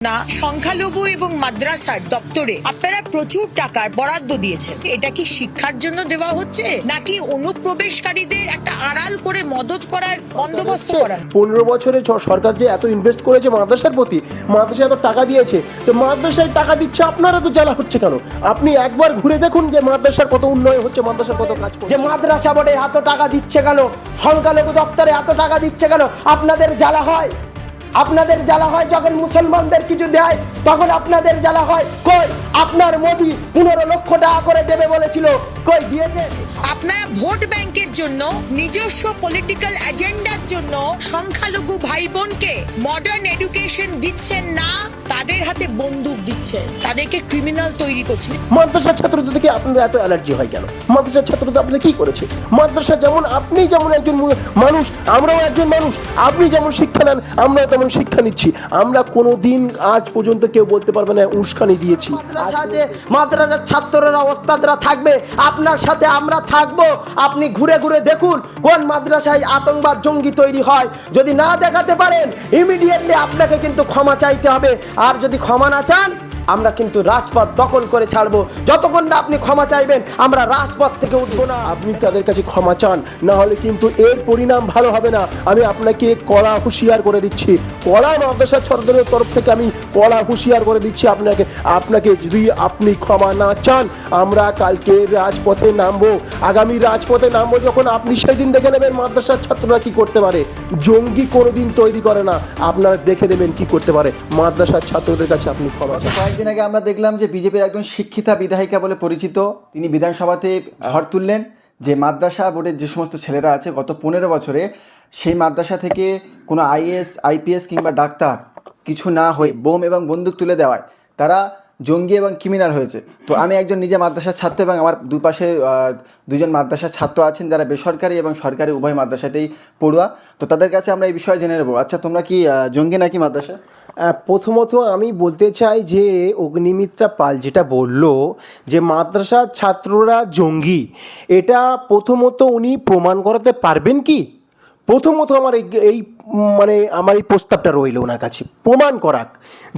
না সংখ্যালঘু এবং মাদ্রাসার দপ্তরে আপনারা প্রচুর টাকার বরাদ্দ দিয়েছেন। এটা কি শিক্ষার জন্য দেওয়া হচ্ছে নাকি অনুপ্রবেশকারীদের একটা আড়াল করে মদত করার বন্দোবস্ত করা? 15 বছরে সরকার যে এত ইনভেস্ট করেছে মাদ্রাসার প্রতি, মাদ্রাসায় এত টাকা দিয়েছে, তো মাদ্রাসায় টাকা দিচ্ছে আপনারা তো জ্বালা হচ্ছে কেন? আপনি একবার ঘুরে দেখুন যে মাদ্রাসার কত উন্নয়ন হচ্ছে, মাদ্রাসার কত কাজ করছে। যে মাদ্রাসা বোর্ডে এত টাকা দিচ্ছে কেন, সংখ্যালঘু দপ্তরে এত টাকা দিচ্ছে কেন? আপনাদের জ্বালা হয়, আপনাদের জ্বালা হয় যখন মুসলমানদের কিছু দেয় তখন আপনাদের জ্বালা হয়। কই আপনার মোদি 15 লক্ষ টাকা করে দেবে বলেছিল, কই দিয়েছে? আপনারা ভোট ব্যাংকের জন্য, নিজস্ব পলিটিক্যাল এজেন্ডার জন্য সংখ্যালঘু ভাই বোনকে মডার্ন এডুকেশন দিচ্ছেন না, তাদের হাতে বন্দুক দিচ্ছেন, তাদেরকে ক্রিমিনাল তৈরি করছেন। মাদ্রাসার ছাত্রদের থেকে আপনার এত অ্যালার্জি হয় কেন? মাদ্রাসার ছাত্রদের আপনারা কি করেছে? মাদ্রাসা যেমন আপনি যেমন একজন মানুষ, আমরাও একজন মানুষ, আপনি যেমন শিক্ষা নেন আমরাও তেমন শিক্ষা নিচ্ছি। আমরা কোনোদিন আজ পর্যন্ত কেউ বলতে পারবে না উস্কানি দিয়েছি। মাদ্রাসার ছাত্ররা ওস্তাদরা থাকবে, আপনার সাথে আমরা থাকবো। আপনি ঘুরে ঘুরে দেখুন কোন মাদ্রাসায় আতঙ্কবাদ জঙ্গি তৈরি হয়। যদি না দেখাতে পারেন ইমিডিয়েটলি আপনাকে কিন্তু ক্ষমা চাইতে হবে। আর যদি ক্ষমা না চান আমরা কিন্তু রাজপথ দখল করে ছাড়বো। যতক্ষণ না আপনি ক্ষমা চাইবেন আমরা রাজপথ থেকে উঠবো না। আপনি তাদের কাছে ক্ষমা চান, না হলে কিন্তু এর পরিণাম ভালো হবে না। আমি আপনাকে কড়া হুঁশিয়ার করে দিচ্ছি, কড়া মাদ্রাসার ছাত্রদের তরফ থেকে আমি কড়া হুঁশিয়ার করে দিচ্ছি আপনাকে যদি আপনি ক্ষমা না চান আমরা কালকে রাজপথে নামবো। আগামী রাজপথে নামবো যখন আপনি সেদিন দেখে নেবেন মাদ্রাসার ছাত্ররা কি করতে পারে। জঙ্গি কোনোদিন তৈরি করে না, আপনারা দেখে নেবেন কি করতে পারে। মাদ্রাসার ছাত্রদের কাছে আপনি ক্ষমা চান। কয়েকদিন আগে আমরা দেখলাম যে বিজেপির একজন শিক্ষিতা বিধায়িকা বলে পরিচিত তিনি বিধানসভাতে ঝড় তুললেন যে মাদ্রাসা বোর্ডের যে সমস্ত ছেলেরা আছে গত 15 বছরে সেই মাদ্রাসা থেকে কোনো আইএএস আইপিএস কিংবা ডাক্তার কিছু না হয়ে বোম এবং বন্দুক তুলে দেওয়ায় তারা জঙ্গি এবং ক্রিমিনাল হয়েছে। তো আমি একজন নিজে মাদ্রাসার ছাত্র এবং আমার দুপাশে দুজন মাদ্রাসার ছাত্র আছেন যারা বেসরকারি এবং সরকারি উভয় মাদ্রাসাতেই পড়ুয়া। তো তাদের কাছে আমরা এই বিষয়ে জেনে নেবো। আচ্ছা, তোমরা কি জঙ্গি নাকি মাদ্রাসা? প্রথমত আমি বলতে চাই যে অগ্নিমিত্রা পাল যেটা বলল যে মাদ্রাসার ছাত্ররা জঙ্গি, এটা প্রথমত উনি প্রমাণ করাতে পারবেন কি? প্রথমত আমার আমার এই প্রস্তাবটা রইল ওনার কাছে, প্রমাণ করাক।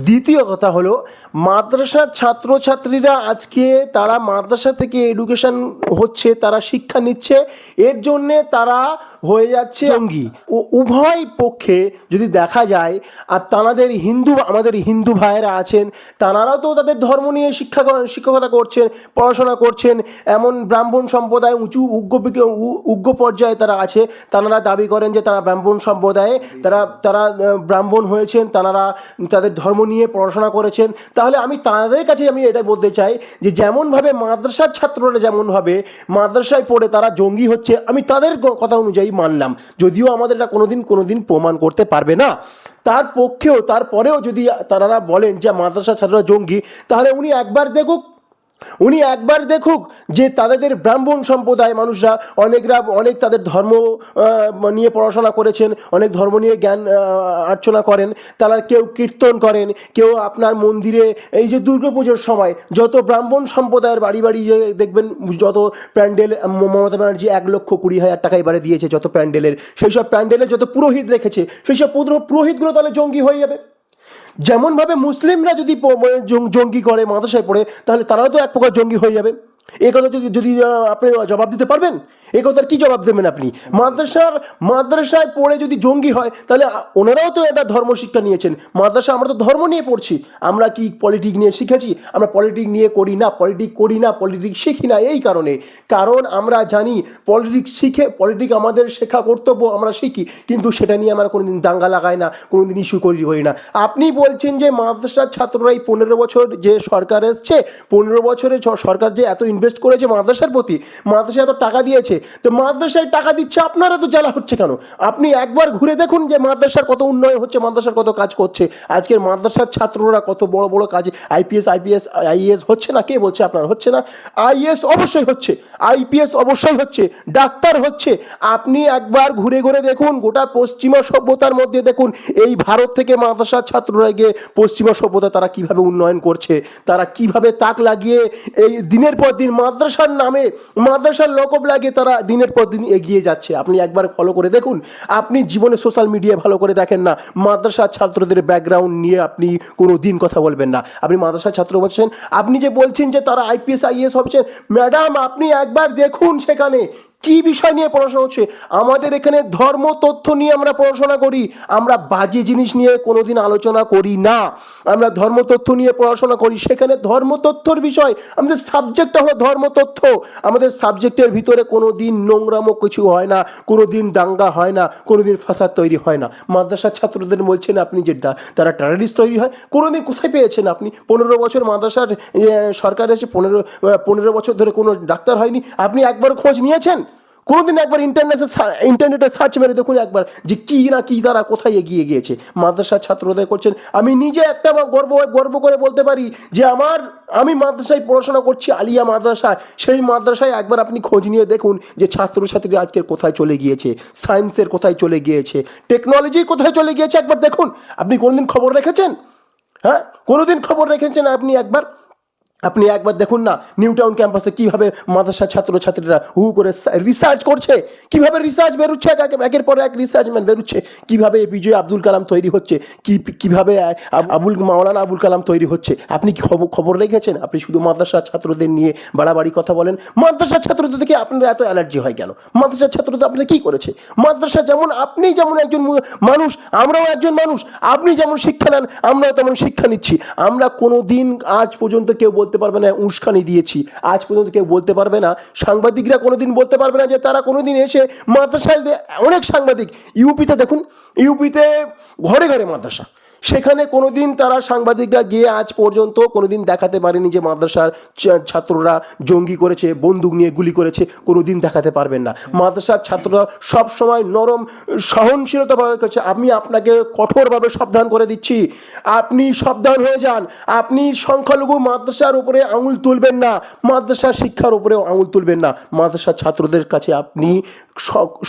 দ্বিতীয় কথা হলো মাদ্রাসার ছাত্রছাত্রীরা আজকে তারা মাদ্রাসা থেকে এডুকেশন হচ্ছে, তারা শিক্ষা নিচ্ছে, এর জন্যে তারা হয়ে যাচ্ছে জঙ্গি। উভয় পক্ষে যদি দেখা যায়, আর আমাদের হিন্দু ভাইয়েরা আছেন, তারাও তো তাদের ধর্ম নিয়ে শিক্ষকতা করছেন, পড়াশোনা করছেন। এমন ব্রাহ্মণ সম্প্রদায় উঁচু উগ্র পর্যায়ে তারা আছে, তারা দাবি করেন যে তারা ব্রাহ্মণ সম্প্রদায়ে তারা ব্রাহ্মণ হয়েছেন, তারা তাদের ধর্ম নিয়ে পড়াশোনা করেছেন। তাহলে আমি তাদের কাছে এটা বলতে চাই যে যেমনভাবে মাদ্রাসার ছাত্ররা যেমনভাবে মাদ্রাসায় পড়ে তারা জঙ্গি হচ্ছে, আমি তাদের কথা অনুযায়ী মানলাম, যদিও আমাদের এটা কোনোদিন প্রমাণ করতে পারবে না। তারপরেও যদি তারা বলেন যে মাদ্রাসা ছাত্ররা জঙ্গি, তাহলে উনি একবার দেখুক যে তাদের ব্রাহ্মণ সম্প্রদায় মানুষরা অনেক তাদের ধর্ম নিয়ে পড়াশোনা করেছেন, অনেক ধর্ম নিয়ে জ্ঞান অর্চনা করেন। তারা কেউ কীর্তন করেন, কেউ আপনার মন্দিরে এই যে দুর্গাপুজোর সময় যত ব্রাহ্মণ সম্প্রদায়ের বাড়ি দেখবেন যত প্যান্ডেল, মমতা ব্যানার্জি 1,20,000 টাকা এবারে দিয়েছে যত প্যান্ডেলের, সেই সব প্যান্ডেলে যত পুরোহিত রেখেছে সেই সব পুরোহিতগুলো তাহলে জঙ্গি হয়ে যাবে। যেমনভাবে মুসলিমরা যদি জঙ্গি করে মাদ্রাসায় পড়ে, তাহলে তারাও তো এক প্রকার জঙ্গি হয়ে যাবে। এ কথা যদি আপনি জবাব দিতে পারবেন, এ কথার কি জবাব দেবেন আপনি? মাদ্রাসায় পড়ে যদি জঙ্গি হয় তাহলে ওনারাও তো একটা ধর্ম শিক্ষা নিয়েছেন। আমরা তো ধর্ম নিয়ে পড়ছি, আমরা কি পলিটিক নিয়ে শিখেছি? আমরা পলিটিক নিয়ে করি না, পলিটিক শিখি না। এই কারণ আমরা জানি পলিটিক আমাদের শেখা কর্তব্য, আমরা শিখি, কিন্তু সেটা নিয়ে আমরা কোনোদিন দাঙ্গা লাগাই না, কোনোদিন ইস্যু করি না। আপনি বলছেন যে মাদ্রাসার ছাত্ররা এই 15 বছর যে সরকার এসছে, 15 বছরে সরকার যে এত ইনভেস্ট করেছে মাদ্রাসার প্রতি, মাদ্রাসায় এত টাকা দিয়েছে, তো মাদ্রাসায় টাকা দিচ্ছে আপনারা তো জ্বালা হচ্ছে কেন? আপনি একবার ঘুরে দেখুন যে মাদ্রাসার কত উন্নয়ন হচ্ছে, মাদ্রাসার কত কাজ করছে। আজকের মাদ্রাসার ছাত্ররা কত বড় বড় কাজ, আইএএস হচ্ছে না? কে বলছে আপনার হচ্ছে না? আইএএস অবশ্যই হচ্ছে, আইপিএস অবশ্যই হচ্ছে, ডাক্তার হচ্ছে। আপনি একবার ঘুরে দেখুন গোটা পশ্চিমা সভ্যতার মধ্যে দেখুন, এই ভারত থেকে মাদ্রাসার ছাত্ররা গিয়ে পশ্চিমা সভ্যতা তারা কিভাবে উন্নয়ন করছে, তারা কিভাবে তাক লাগিয়ে এই দিনের পর দিন দিন মাদ্রাসার নামে, মাদ্রাসার লকব লাগে তারা দিনের পর দিন এগিয়ে যাচ্ছে। আপনি একবার ফলো করে দেখুন, আপনি জীবনে সোশ্যাল মিডিয়া ভালো করে দেখেন না, মাদ্রাসার ছাত্রদের ব্যাকগ্রাউন্ড নিয়ে আপনি কোনো দিন কথা বলবেন না। আপনি মাদ্রাসার ছাত্র বলছেন, আপনি যে বলছেন যে তারা IPS IAS হচ্ছেন, ম্যাডাম আপনি একবার দেখুন সেখানে কি বিষয় নিয়ে পড়াশোনা হচ্ছে। আমাদের এখানে ধর্ম তথ্য নিয়ে আমরা পড়াশোনা করি, আমরা বাজে জিনিস নিয়ে কোনোদিন আলোচনা করি না। আমরা ধর্ম তথ্য নিয়ে পড়াশোনা করি, সেখানে ধর্ম তথ্যর বিষয়, আমাদের সাবজেক্টটা হলো ধর্ম তথ্য। আমাদের সাবজেক্টের ভিতরে কোনো দিন নোংরামো কিছু হয় না, কোনো দিন দাঙ্গা হয় না, কোনো দিন ফাসাদ তৈরি হয় না। মাদ্রাসার ছাত্রদের বলছেন আপনি যে তারা টেররিস্ট তৈরি হয়, কোনো দিন কোথায় পেয়েছেন আপনি? 15 বছর মাদ্রাসার সরকার এসে 15 বছর ধরে কোনো ডাক্তার হয়নি, আপনি একবার খোঁজ নিয়েছেন? কোনোদিন একবার ইন্টারনেটে সার্চ মেরে দেখুন একবার যে কি না কি তারা কোথায় এগিয়ে গিয়েছে। মাদ্রাসার ছাত্রদের করছেন, আমি নিজে একটা গর্ব করে বলতে পারি যে আমি মাদ্রাসায় পড়াশোনা করছি, আলিয়া মাদ্রাসায়। সেই মাদ্রাসায় একবার আপনি খোঁজ নিয়ে দেখুন যে ছাত্রছাত্রী আজকের কোথায় চলে গিয়েছে, সায়েন্সের কোথায় চলে গিয়েছে, টেকনোলজির কোথায় চলে গিয়েছে, একবার দেখুন। আপনি কোনোদিন খবর রেখেছেন? হ্যাঁ, কোনোদিন খবর রেখেছেন আপনি একবার দেখুন না, নিউ টাউন ক্যাম্পাসে কীভাবে মাদ্রাসার ছাত্রছাত্রীরা করে রিসার্চ করছে, কীভাবে রিসার্চ বেরোচ্ছে, একের পর এক রিসার্চম্যান বেরোচ্ছে, কীভাবে APJ আব্দুল কালাম তৈরি হচ্ছে, কীভাবে মাওলানা আবুল কালাম তৈরি হচ্ছে। আপনি কি খবর রেখেছেন? আপনি শুধু মাদ্রাসার ছাত্রদের নিয়ে বাড়াবাড়ি কথা বলেন। মাদ্রাসার ছাত্রদের থেকে আপনার এত অ্যালার্জি হয় কেন? মাদ্রাসার ছাত্রদের আপনার কী করেছে? মাদ্রাসা যেমন, আপনি যেমন একজন মানুষ, আমরাও একজন মানুষ। আপনি যেমন শিক্ষা নেন, আমরাও তেমন শিক্ষা নিচ্ছি। আমরা কোনো দিন আজ পর্যন্ত কেউ বলতে পারবে না উস্কানি দিয়েছি, আজ পর্যন্ত কেউ বলতে পারবে না, সাংবাদিকরা কোনোদিন বলতে পারবে না যে তারা কোনোদিন এসে মাদ্রাসায়, অনেক সাংবাদিক ইউপিতে দেখুন, ইউপিতে ঘরে ঘরে মাদ্রাসা, সেখানে কোনোদিন তারা সাংবাদিকরা গিয়ে আজ পর্যন্ত কোনোদিন দেখাতে পারেনি যে মাদ্রাসার ছাত্ররা জঙ্গি করেছে, বন্দুক নিয়ে গুলি করেছে, কোনোদিন দেখাতে পারবেন না। মাদ্রাসার ছাত্ররা সব সময় নরম সহনশীলতা প্রয়োগ করেছে। আমি আপনাকে কঠোরভাবে সাবধান করে দিচ্ছি, আপনি সাবধান হয়ে যান। আপনি সংখ্যালঘু মাদ্রাসার উপরে আঙুল তুলবেন না, মাদ্রাসার শিক্ষার উপরে আঙুল তুলবেন না। মাদ্রাসার ছাত্রদের কাছে আপনি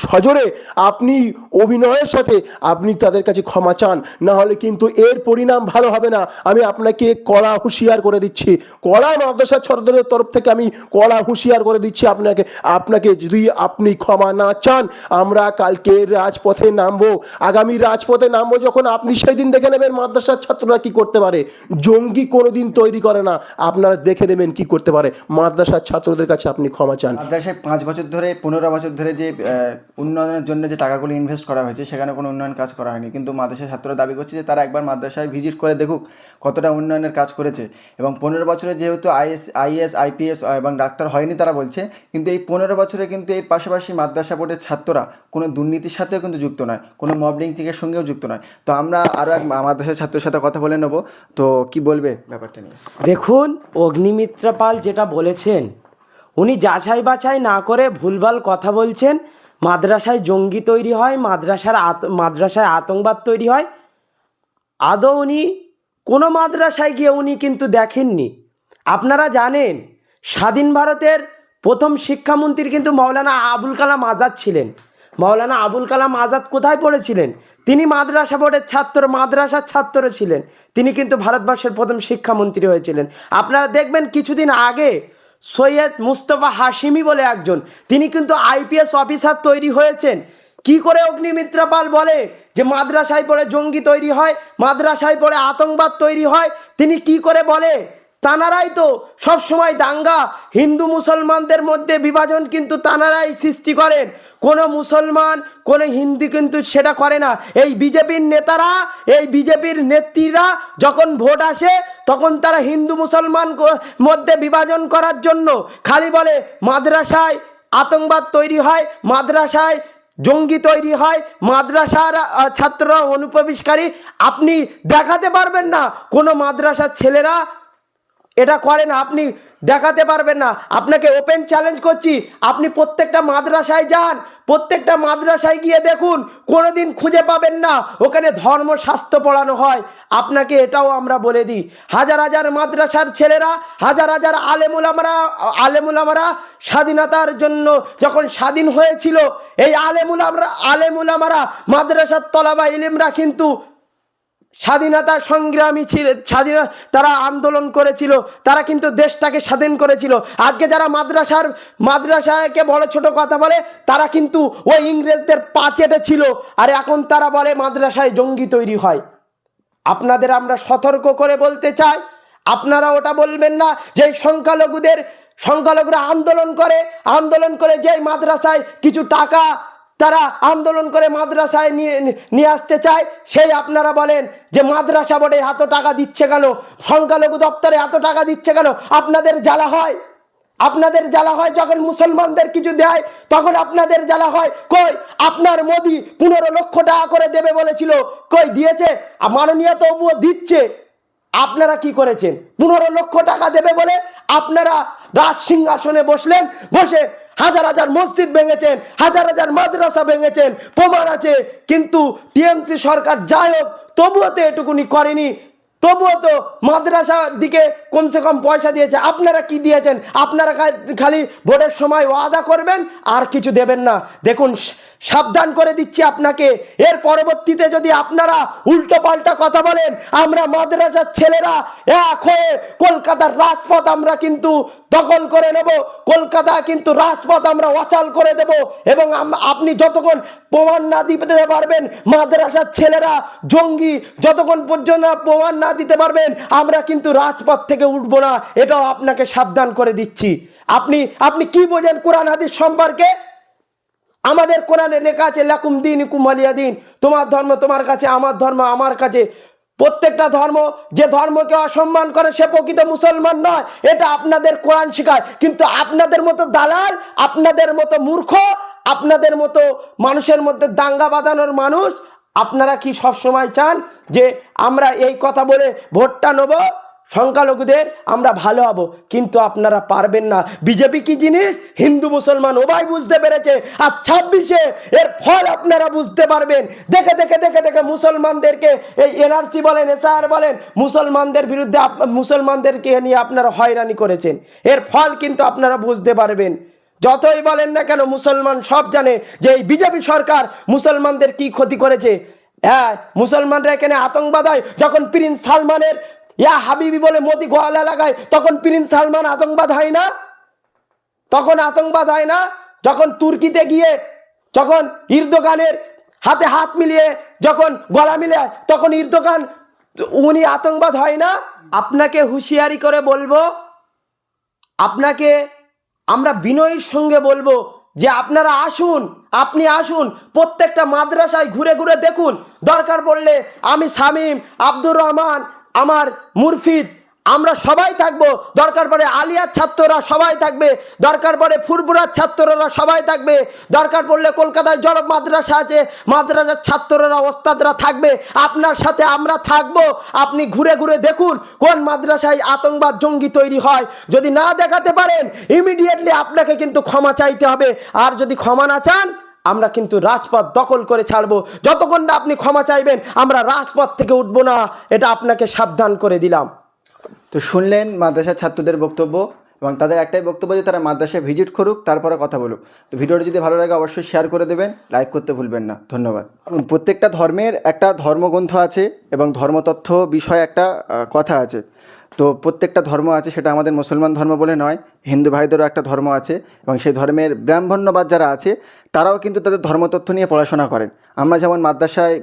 সজোরে, আপনি অভিনয়ের সাথে আপনি তাদের কাছে ক্ষমা চান, না হলে কিন্তু এর পরিণাম ভালো হবে না। আমি আপনাকে কড়া হুঁশিয়ার করে দিচ্ছি, কড়া মাদ্রাসার ছাত্রদের তরফ থেকে আমি কড়া হুঁশিয়ার করে দিচ্ছি আপনাকে যদি আপনি ক্ষমা না চান, আমরা কালকে রাজপথে নামবো। আগামী রাজপথে নামবো যখন, আপনি সেই দিন দেখে নেবেন মাদ্রাসার ছাত্ররা কি করতে পারে। জঙ্গি কোনোদিন তৈরি করে না, আপনারা দেখে নেবেন কি করতে পারে। মাদ্রাসার ছাত্রদের কাছে আপনি ক্ষমা চান। মাদ্রাসায় 5 বছর ধরে 15 বছর ধরে যে উন্নয়নের জন্য যে টাকাগুলো ইনভেস্ট করা হয়েছে, সেখানে কোনো উন্নয়ন কাজ করা হয়নি। কিন্তু মাদ্রাসার ছাত্ররা দাবি করছে যে তারা একবার মাদ্রাসায় ভিজিট করে দেখুক কতটা উন্নয়নের কাজ করেছে। এবং 15 বছরে যেহেতু IAS IPS এবং ডাক্তার হয়নি তারা বলছে, কিন্তু এই 15 বছরে কিন্তু এর পাশাপাশি মাদ্রাসা বোর্ডের ছাত্ররা কোনো দুর্নীতির সাথেও কিন্তু যুক্ত নয়, কোনো মব লিঞ্চিংয়ের সঙ্গেও যুক্ত নয়। তো আমরা আরও এক মাদ্রাসার ছাত্রের সাথে কথা বলে নেব। তো কি বলবে ব্যাপারটা নিয়ে? দেখুন, অগ্নিমিত্রা পাল যেটা বলেছেন, উনি যাচাই বাছাই না করে ভুলভাল কথা বলছেন। মাদ্রাসায় জঙ্গি তৈরি হয়, মাদ্রাসায় আতঙ্কবাদ তৈরি হয়, আদৌ উনি কোনো মাদ্রাসায় গিয়ে উনি কিন্তু দেখেননি। আপনারা জানেন, স্বাধীন ভারতের প্রথম শিক্ষামন্ত্রী কিন্তু মৌলানা আবুল কালাম আজাদ ছিলেন। মৌলানা আবুল কালাম আজাদ কোথায় পড়েছিলেন? তিনি মাদ্রাসা বোর্ডের মাদ্রাসার ছাত্র ছিলেন। তিনি কিন্তু ভারতবর্ষের প্রথম শিক্ষামন্ত্রী হয়েছিলেন। আপনারা দেখবেন কিছুদিন আগে সৈয়দ মুস্তফা হাশিমি বলে একজন, তিনি কিন্তু IPS অফিসার তৈরি হয়েছেন। কি করে অগ্নিমিত্রা পাল বলে যে মাদ্রাসায় পড়ে জঙ্গি তৈরি হয়, মাদ্রাসায় পড়ে আতঙ্কবাদ তৈরি হয়? তিনি কি করে বলে? তানারাই তো সব সময় দাঙ্গা, হিন্দু মুসলমানদের মধ্যে বিভাজন কিন্তু তানারাই সৃষ্টি করেন। কোনো মুসলমান কোনো হিন্দু কিন্তু সেটা করে না। এই বিজেপির নেতারা, এই বিজেপির নেত্রীরা যখন ভোট আসে তখন তারা হিন্দু মুসলমান মধ্যে বিভাজন করার জন্য খালি বলে মাদ্রাসায় আতঙ্কবাদ তৈরি হয়, মাদ্রাসায় জঙ্গি তৈরি হয়, মাদ্রাসার ছাত্ররা অনুপ্রবেশকারী। আপনি দেখাতে পারবেন না কোনো মাদ্রাসার ছেলেরা এটা করে না, আপনি দেখাতে পারবেন না। আপনাকে ওপেন চ্যালেঞ্জ করছি, আপনি প্রত্যেকটা মাদ্রাসায় যান, প্রত্যেকটা মাদ্রাসায় গিয়ে দেখুন, কোনোদিন খুঁজে পাবেন না ওখানে ধর্মশাস্ত্র পড়ানো হয়। আপনাকে এটাও আমরা বলে দিই, হাজার হাজার মাদ্রাসার ছেলেরা, হাজার হাজার আলেমুলামারা স্বাধীনতার জন্য যখন স্বাধীন হয়েছিল, এই আলেমুলামারা মাদ্রাসার তলাবা ইলিমরা কিন্তু স্বাধীনতা সংগ্রামী ছিল, তারা আন্দোলন করেছিল, তারা কিন্তু দেশটাকে স্বাধীন করেছিল। আজকে যারা মাদ্রাসাকে বড় ছোট কথা বলে, তারা কিন্তু ওই ইংরেজদের পাচেটে ছিল, আর এখন তারা বলে মাদ্রাসায় জঙ্গি তৈরি হয়। আপনাদের আমরা সতর্ক করে বলতে চাই, আপনারা ওটা বলবেন না যে সংখ্যালঘুরা আন্দোলন করে যে মাদ্রাসায় কিছু টাকা তারা আন্দোলন করে মাদ্রাসায় নিয়ে আসতে চায়, সেই আপনারা বলেন যে মাদ্রাসা বোর্ডে এত টাকা দিচ্ছে কেন, সংখ্যালঘু দপ্তরে এত টাকা দিচ্ছে কেন। আপনাদের জ্বালা হয় যখন মুসলমানদের কিছু দেয়, তখন আপনাদের জ্বালা হয়। কই আপনার মোদি 15 লক্ষ টাকা করে দেবে বলেছিল, কই দিয়েছে? মাননীয় তবুও দিচ্ছে। আপনারা কি করেছেন? 15 লক্ষ টাকা দেবে বলে আপনারা রাজ সিংহাসনে বসে হাজার হাজার মসজিদ ভেঙেছেন, হাজার হাজার মাদ্রাসা ভেঙেছেন, প্রমাণ আছে। কিন্তু টিএমসি সরকার যাই হোক, তবুও তো এটুকুনি করেনি, তবুও তো মাদ্রাসার দিকে কমসে কম পয়সা দিয়েছে। আপনারা কি দিয়েছেন? আপনারা খালি ভোটের সময় ওয়াদা করবেন আর কিছু দেবেন না। দেখুন, সাবধান করে দিচ্ছি আপনাকে, এর পরবর্তীতে যদি আপনারা উল্টো পাল্টা কথা বলেন, আমরা মাদ্রাসার ছেলেরা এক হয়ে কলকাতার রাজপথ আমরা কিন্তু দখল করে নেব, কলকাতা কিন্তু রাজপথ আমরা অচল করে দেব। এবং আপনি যতক্ষণ প্রমাণ না দিতে পারবেন মাদ্রাসার ছেলেরা জঙ্গি, যতক্ষণ পর্যন্ত প্রমাণ না দিতে পারবেন, আমরা কিন্তু রাজপথ থেকে উঠবো না। এটাও আপনাকে সাবধান করে দিচ্ছি। আপনি কি বোঝেন কোরআন হাদিস সম্পর্কে? আমাদের কোরআনে লেখা আছে লাকুম দীনুকুম ওয়ালিয়া দিন, তোমার ধর্ম তোমার কাছে, আমার ধর্ম আমার কাছে। প্রত্যেকটা ধর্ম, যে ধর্মকে অসম্মান করে সে প্রকৃত মুসলমান নয়, এটা আপনাদের কোরআন শেখায়। কিন্তু আপনাদের মতো দালাল, আপনাদের মতো মূর্খ, আপনাদের মতো মানুষের মধ্যে দাঙ্গা বাঁধানোর মানুষ, আপনারা কি সব সময় চান যে আমরা এই কথা বলে ভোটটা নেব, সংখ্যালঘুদের আমরা ভালো হব? কিন্তু আপনারা পারবেন না। বিজেপি কি জিনিস হিন্দু মুসলমান উভয় বুঝতে পেরেছে, আর 26-এ এর ফল আপনারা বুঝতে পারবেন। দেখে দেখে দেখে দেখে মুসলমানদেরকে এই এনআরসি বলেন, এসআর বলেন, মুসলমানদের বিরুদ্ধে মুসলমানদেরকে নিয়ে আপনারা হয়রানি করেছেন, এর ফল কিন্তু আপনারা বুঝতে পারবেন। যতই বলেন না কেন, মুসলমান সব জানে যে এই বিজেপি সরকার মুসলমানদের কি ক্ষতি করেছে। হ্যাঁ, মুসলমানরা এখানে আতঙ্কবাদ হয়। যখন প্রিন্স সালমানের ইয়া হাবিবি বলে মোদি গোয়ালা লাগায়, তখন প্রিন্স সালমান আতঙ্কবাদ হয় না? তখন আতঙ্কবাদ হয় না? যখন তুর্কিতে গিয়ে যখন ইরদোগানের হাতে হাত মিলিয়ে যখন গলা মিলায়, তখন ইরদোগান উনি আতঙ্কবাদ হয় না? আপনাকে হুঁশিয়ারি করে বলবো, আপনাকে আমরা বিনয়ের সঙ্গে বলবো যে আপনারা আপনি আসুন, প্রত্যেকটা মাদ্রাসায় ঘুরে ঘুরে দেখুন। দরকার পড়লে আমি শামীম, আব্দুর রহমান, আমার মুরফিদ, আমরা সবাই থাকবো। দরকার পড়ে আলিয়ার ছাত্ররা সবাই থাকবে, দরকার পড়ে ফুরপুরার ছাত্ররা সবাই থাকবে, দরকার পড়লে কলকাতায় জড় মাদ্রাসা আছে, মাদ্রাসার ছাত্ররা ওস্তাদরা থাকবে। আপনার সাথে আমরা থাকবো। আপনি ঘুরে ঘুরে দেখুন কোন মাদ্রাসায় আতঙ্কবাদ জঙ্গি তৈরি হয়। যদি না দেখাতে পারেন, ইমিডিয়েটলি আপনাকে কিন্তু ক্ষমা চাইতে হবে। আর যদি ক্ষমা না চান, আমরা কিন্তু রাজপথ দখল করে ছাড়বো। যতক্ষণ না আপনি ক্ষমা চাইবেন, আমরা রাজপথ থেকে উঠবো না। এটা আপনাকে সাবধান করে দিলাম। তো শুনলেন মাদ্রাসার ছাত্রদের বক্তব্য, এবং তাদের একটাই বক্তব্য যে তারা মাদ্রাসায় ভিজিট করুক, তারপরে কথা বলুক। তো ভিডিওটি যদি ভালো লাগে অবশ্যই শেয়ার করে দেবেন, লাইক করতে ভুলবেন না। ধন্যবাদ। প্রত্যেকটা ধর্মের একটা ধর্মগ্রন্থ আছে এবং ধর্মতত্ত্ব বিষয়ে একটা কথা আছে। তো প্রত্যেকটা ধর্ম আছে, সেটা আমাদের মুসলমান ধর্ম বলে নয়, হিন্দু ভাইদেরও একটা ধর্ম আছে, এবং সেই ধর্মের ব্রাহ্মণ্যবাদ যারা আছে তারাও কিন্তু তাদের ধর্মতত্ত্ব নিয়ে পড়াশোনা করেন। আমরা যেমন মাদ্রাসায়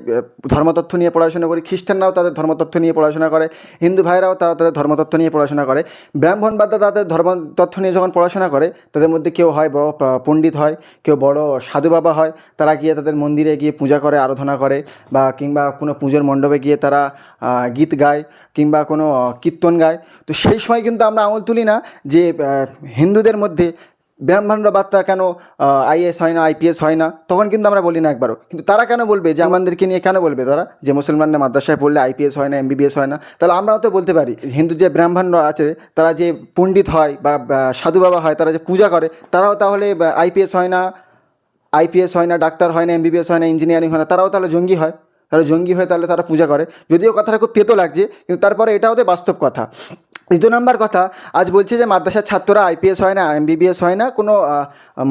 ধর্মতত্ত্ব নিয়ে পড়াশোনা করি, খ্রিস্টানরাও তাদের ধর্মতত্ত্ব নিয়ে পড়াশোনা করে, হিন্দু ভাইরাও তাদের ধর্মতত্ত্ব নিয়ে পড়াশোনা করে। ব্রাহ্মণবাদরা তাদের ধর্মতত্ত্ব নিয়ে যখন পড়াশোনা করে, তাদের মধ্যে কেউ হয় বড় পণ্ডিত হয়, কেউ বড় সাধু বাবা হয়, তারা গিয়ে তাদের মন্দিরে গিয়ে পূজা করে, আরাধনা করে, বা কিংবা কোনো পুজোর মণ্ডপে গিয়ে তারা গীত গায় কিংবা কোনো কীর্তন গায়। তো সেই সময় কিন্তু আমরা আঙুল তুলি না যে হিন্দুদের মধ্যে ব্রাহ্মণবাদটা কেন আইএস হয় না, আইপিএস হয় না, তখন কিন্তু আমরা বলি না একবারও। কিন্তু তারা কেন বলবে যে আমাদেরকে নিয়ে কেন বলবে তারা যে মুসলমানরা মাদ্রাসায় পড়লে আইপিএস হয় না, এমবিবিএস হয় না? তাহলে আমরাও তো বলতে পারি হিন্দু যে ব্রাহ্মণরা আছে, তারা যে পণ্ডিত হয় বা সাধু বাবা হয়, তারা যে পূজা করে, তারাও তাহলে আইপিএস হয় না, ডাক্তার হয় না, এমবিবিএস হয় না, ইঞ্জিনিয়ারিং হয় না, তারাও তাহলে জঙ্গি হয়? তারা জঙ্গি হয়ে তাহলে তারা পূজা করে। যদিও কথাটা খুব তেতো লাগছে, কিন্তু তারপরে এটাও তো বাস্তব কথা। দ্বিতীয় নম্বর কথা, আজ বলছে যে মাদ্রাসার ছাত্ররা আইপিএস হয় না, এমবিবিএস হয় না, কোনো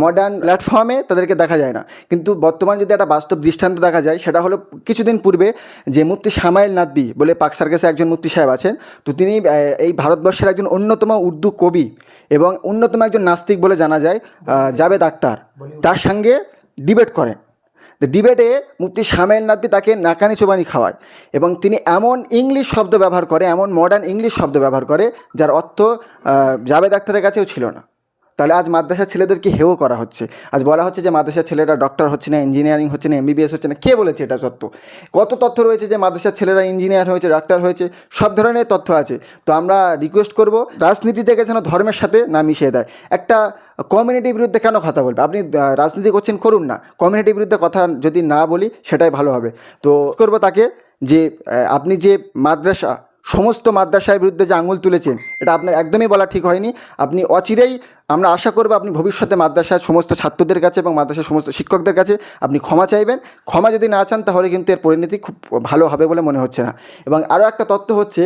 মডার্ন প্ল্যাটফর্মে তাদেরকে দেখা যায় না। কিন্তু বর্তমান যদি একটা বাস্তব দৃষ্টান্ত দেখা যায়, সেটা হলো কিছুদিন পূর্বে যে মুফতি সামাইল নাদবি বলে পাক সার্কাসে একজন মুফতি সাহেব আছেন, তো তিনি এই ভারতবর্ষের একজন অন্যতম উর্দু কবি এবং অন্যতম একজন নাস্তিক বলে জানা যায় জাভেদ আখতার, তার সঙ্গে ডিবেট করেন। ডিবেটে মুফতি সামাইল নাদবি তাকে নাকানি চোবানি খাওয়ায় এবং তিনি এমন ইংলিশ শব্দ ব্যবহার করে, এমন মডার্ন ইংলিশ শব্দ ব্যবহার করে যার অর্থ জাভেদ আখতারের কাছেও ছিল না। তাহলে আজ মাদ্রাসার ছেলেদেরকে হেও করা হচ্ছে। আজ বলা হচ্ছে যে মাদ্রাসার ছেলেরা ডক্টর হচ্ছে না, ইঞ্জিনিয়ারিং হচ্ছে না, এমবিবিএস হচ্ছে না। কে বলেছে এটা সত্য? কত তথ্য রয়েছে যে মাদ্রাসার ছেলেরা ইঞ্জিনিয়ার হয়েছে, ডাক্তার হয়েছে, সব ধরনের তথ্য আছে। তো আমরা রিকোয়েস্ট করব রাজনীতি থেকে যেন ধর্মের সাথে না মিশিয়ে দেয়। একটা কমিউনিটির বিরুদ্ধে কেন কথা বলবে? আপনি রাজনীতি করছেন, করুন না, কমিউনিটির বিরুদ্ধে কথা যদি না বলি সেটাই ভালো হবে। তো করব তাকে যে আপনি যে মাদ্রাসা, সমস্ত মাদ্রাসার বিরুদ্ধে যে আঙুল তুলেছেন, এটা আপনার একদমই বলা ঠিক হয়নি। আপনি অচিরেই, আমরা আশা করব আপনি ভবিষ্যতে মাদ্রাসার সমস্ত ছাত্রদের কাছে এবং মাদ্রাসার সমস্ত শিক্ষকদের কাছে আপনি ক্ষমা চাইবেন। ক্ষমা যদি না চান তাহলে কিন্তু এর পরিণতি খুব ভালো হবে বলে মনে হচ্ছে না। এবং আরও একটা তথ্য হচ্ছে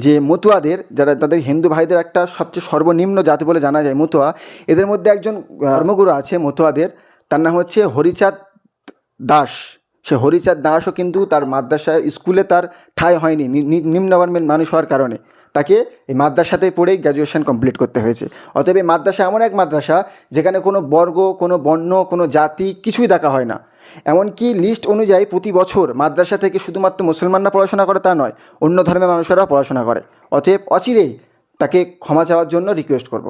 যে মতুয়াদের, যারা তাদের হিন্দু ভাইদের একটা সবচেয়ে সর্বনিম্ন জাতি বলে জানা যায় মতুয়া, এদের মধ্যে একজন ধর্মগুরু আছে মতুয়াদের, তার নাম হচ্ছে হরিচাঁদ দাস। সে হরিচাঁদ দাসও কিন্তু তার মাদ্রাসা স্কুলে তার ঠাঁই হয়নি, নিম্নবর্ণের মানুষ হওয়ার কারণে তাকে এই মাদ্রাসাতে পড়েই গ্র্যাজুয়েশন কমপ্লিট করতে হয়েছে। অতএব এই মাদ্রাসা এমন এক মাদ্রাসা যেখানে কোনো বর্গ, কোনো বর্ণ, কোনো জাতি কিছুই দেখা হয় না। এমনকি লিস্ট অনুযায়ী প্রতি বছর মাদ্রাসা থেকে শুধুমাত্র মুসলমানরা পড়াশোনা করে তা নয়, অন্য ধর্মের মানুষেরাও পড়াশোনা করে। অতএব অচিরেই তাকে ক্ষমা চাওয়ার জন্য রিকোয়েস্ট করব।